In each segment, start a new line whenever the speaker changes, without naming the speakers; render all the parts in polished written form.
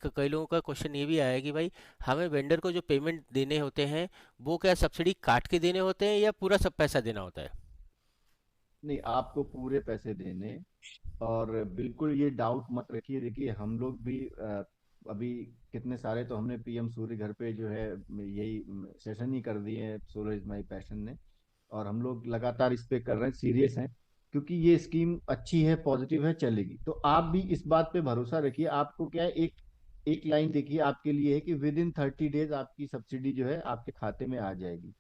कई लोगों का क्वेश्चन ये भी आया है कि भाई हमें वेंडर को जो पेमेंट देने होते हैं वो क्या सब्सिडी काट के देने होते हैं या पूरा सब पैसा देना होता है?
नहीं, आपको पूरे पैसे देने। और बिल्कुल ये डाउट मत रखिए। देखिए, हम लोग भी अभी कितने सारे तो हमने पीएम सूर्य घर पे जो है यही सेशन ही कर दिए हैं, सोलर इज माई पैशन ने। और हम लोग लगातार इस पे कर रहे हैं, सीरियस हैं, क्योंकि ये स्कीम अच्छी है, पॉजिटिव है, चलेगी। तो आप भी इस बात पे भरोसा रखिए। आपको क्या है, एक एक लाइन देखिए आपके लिए है कि विद इन 30 डेज आपकी सब्सिडी जो है आपके खाते में आ जाएगी।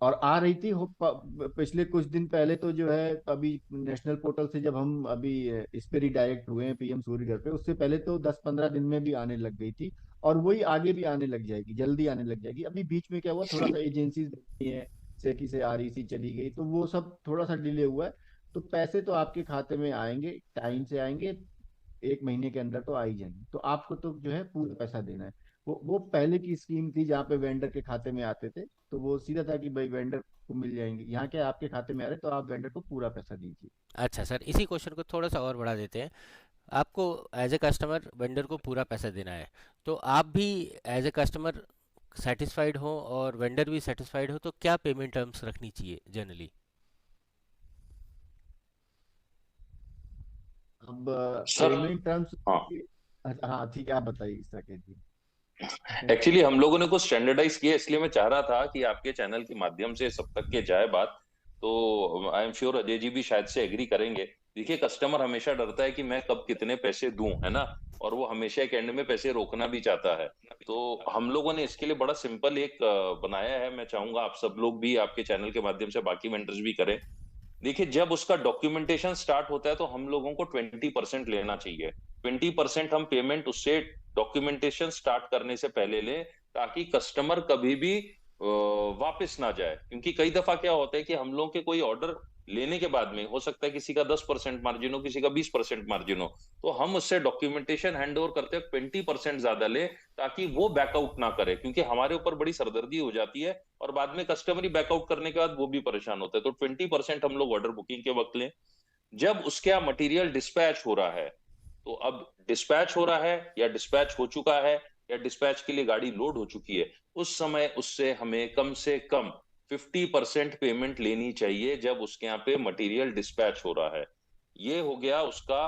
और आ रही थी पिछले कुछ दिन पहले तो जो है, अभी नेशनल पोर्टल से जब हम अभी इस पे रिडायरेक्ट हुए हैं पीएम सूर्य घर पे, उससे पहले तो 10-15 दिन में भी आने लग गई थी। और वही आगे भी आने लग जाएगी, जल्दी आने लग जाएगी। अभी बीच में क्या हुआ, थोड़ा सा एजेंसीज है, सेकी से आरईसी चली गई, तो वो सब थोड़ा सा डिले हुआ है। तो पैसे तो आपके खाते में आएंगे, टाइम से आएंगे। 1 महीने के अंदर तो आ ही जाएंगे। तो आपको तो जो है पूरा पैसा देना है। वो पहले की स्कीम थी जहाँ पे वेंडर के खाते में आते थे, तो वो सीधा था कि भाई वेंडर को मिल जाएंगे। यहाँ क्या आपके खाते में आ रहे, तो आप वेंडर को पूरा पैसा दीजिए।
अच्छा सर, इसी क्वेश्चन को थोड़ा सा और बढ़ा देते हैं। आपको एज ए कस्टमर वेंडर को पूरा पैसा देना है, तो आप भी एज ए कस्टमर सेटिस्फाइड हो और वेंडर भी सेटिस्फाइड हो तो क्या पेमेंट टर्म्स रखनी चाहिए जनरली?
अब
सर,
पेमेंट टर्म्स।
हाँ,
हाँ ठीक है, आप बताइए इस तरह जी।
एक्चुअली हम लोगों ने कुछ स्टैंडर्डाइज किया, इसलिए मैं चाह रहा था कि आपके चैनल के माध्यम से सब तक के जाए बात। तो I am sure Ajay ji भी शायद से एग्री करेंगे। देखिए, कस्टमर हमेशा डरता है कि मैं कब कितने पैसे दूं, है ना। और वो हमेशा एक एंड में पैसे रोकना भी चाहता है। तो हम लोगों ने इसके लिए बड़ा सिंपल एक बनाया है। मैं चाहूंगा आप सब लोग भी आपके चैनल के माध्यम से बाकी वेंडर्स भी करें। देखिए, जब उसका डॉक्यूमेंटेशन स्टार्ट होता है तो हम लोगों को 20% लेना चाहिए। 20% हम पेमेंट उससे डॉक्यूमेंटेशन स्टार्ट करने से पहले लें, ताकि कस्टमर कभी भी वापस ना जाए। क्योंकि कई दफा क्या होता है कि हम लोग के कोई ऑर्डर लेने के बाद में हो सकता है किसी का 10% मार्जिन हो, किसी का 20% मार्जिन हो। तो हम उससे डॉक्यूमेंटेशन हैंड ओवर करते हैं 20% ज्यादा ले, ताकि वो बैकआउट ना करे। क्योंकि हमारे ऊपर बड़ी सरदर्दी हो जाती है और बाद में कस्टमर ही बैकआउट करने के बाद वो भी परेशान होता है। तो 20% हम लोग ऑर्डर बुकिंग के वक्त लें। जब उसके यहाँ मटेरियल डिस्पैच हो रहा है, तो अब डिस्पैच हो रहा है या डिस्पैच हो चुका है या डिस्पैच के लिए गाड़ी लोड हो चुकी है, उस समय उससे हमें कम से कम 50% पेमेंट लेनी चाहिए, जब उसके यहाँ पे मटेरियल डिस्पैच हो रहा है। ये हो गया उसका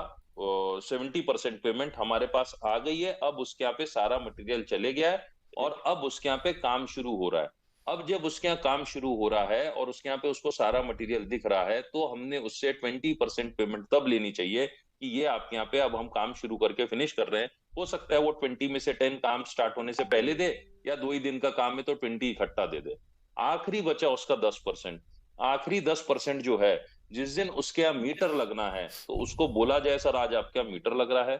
70% पेमेंट हमारे पास आ गई है। अब उसके यहाँ पे सारा मटेरियल चले गया है और अब उसके यहाँ पे काम शुरू हो रहा है। अब जब उसके यहाँ काम शुरू हो रहा है और उसके यहाँ पे उसको सारा मटेरियल दिख रहा है, तो हमने उससे 20% पेमेंट तब लेनी चाहिए कि ये आपके यहाँ पे अब हम काम शुरू करके फिनिश कर रहे हैं। हो सकता है वो 20 में से 10 काम स्टार्ट होने से पहले दे, या 2 ही दिन का काम है तो 20 इकट्ठा दे दे। आखिरी बचा उसका 10%। आखिरी 10% जो है, जिस दिन उसके यहाँ मीटर लगना है तो उसको बोला जाए, सर आज आपके यहाँ मीटर लग रहा है,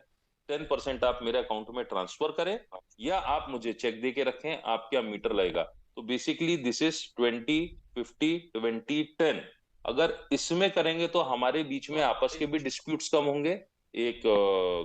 10% आप मेरे अकाउंट में ट्रांसफर करें, या आप मुझे चेक दे के रखें, आपके यहाँ मीटर लगेगा। तो बेसिकली दिस इज 20, 50, 20, 10। अगर इसमें करेंगे तो हमारे बीच में आपस के भी डिस्प्यूट्स कम होंगे, एक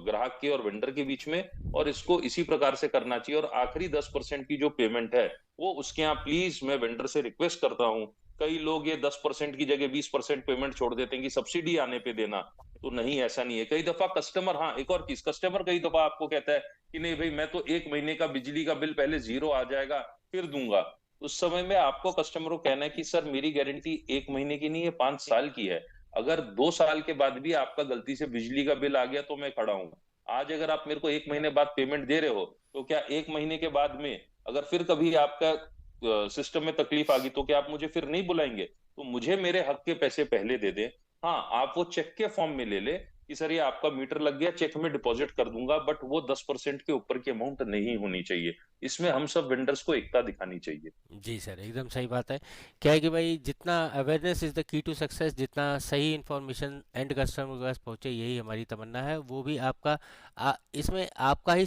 ग्राहक के और वेंडर के बीच में। और इसको इसी प्रकार से करना चाहिए। और आखिरी 10% की जो पेमेंट है, वो उसके यहाँ प्लीज मैं वेंडर से रिक्वेस्ट करता हूँ। कई लोग ये 10% की जगह 20% पेमेंट छोड़ देते हैं कि सब्सिडी आने पे देना। तो नहीं, ऐसा नहीं है। कई दफा कस्टमर, हाँ एक और चीज, कस्टमर कई दफा आपको कहता है कि नहीं भाई, मैं तो 1 महीने का बिजली का बिल पहले जीरो आ जाएगा फिर दूंगा। उस समय में आपको कस्टमर को कहना है कि सर मेरी गारंटी 1 महीने की नहीं है, 5 साल की है। अगर 2 साल के बाद भी आपका गलती से बिजली का बिल आ गया तो मैं खड़ा हूं। आज अगर आप मेरे को 1 महीने बाद पेमेंट दे रहे हो, तो क्या 1 महीने के बाद में अगर फिर कभी आपका सिस्टम में तकलीफ आ गई, तो क्या आप मुझे फिर नहीं बुलाएंगे? तो मुझे मेरे हक के पैसे पहले दे दें। हाँ, आप वो चेक के फॉर्म में ले ले कि सर ये आपका मीटर लग गया, चेक में डिपॉजिट कर दूंगा, बट वो 10% के ऊपर की अमाउंट नहीं होनी चाहिए। इसमें हम सब वेंडर्स को एकता दिखानी चाहिए।
जी सर, एकदम सही बात है। क्या है कि भाई जितना awareness is the key to success, जितना सही इन्फॉर्मेशन एंड कस्टमर के पास पहुंचे, यही हमारी तमन्ना है। वो भी आपका इसमें आपका ही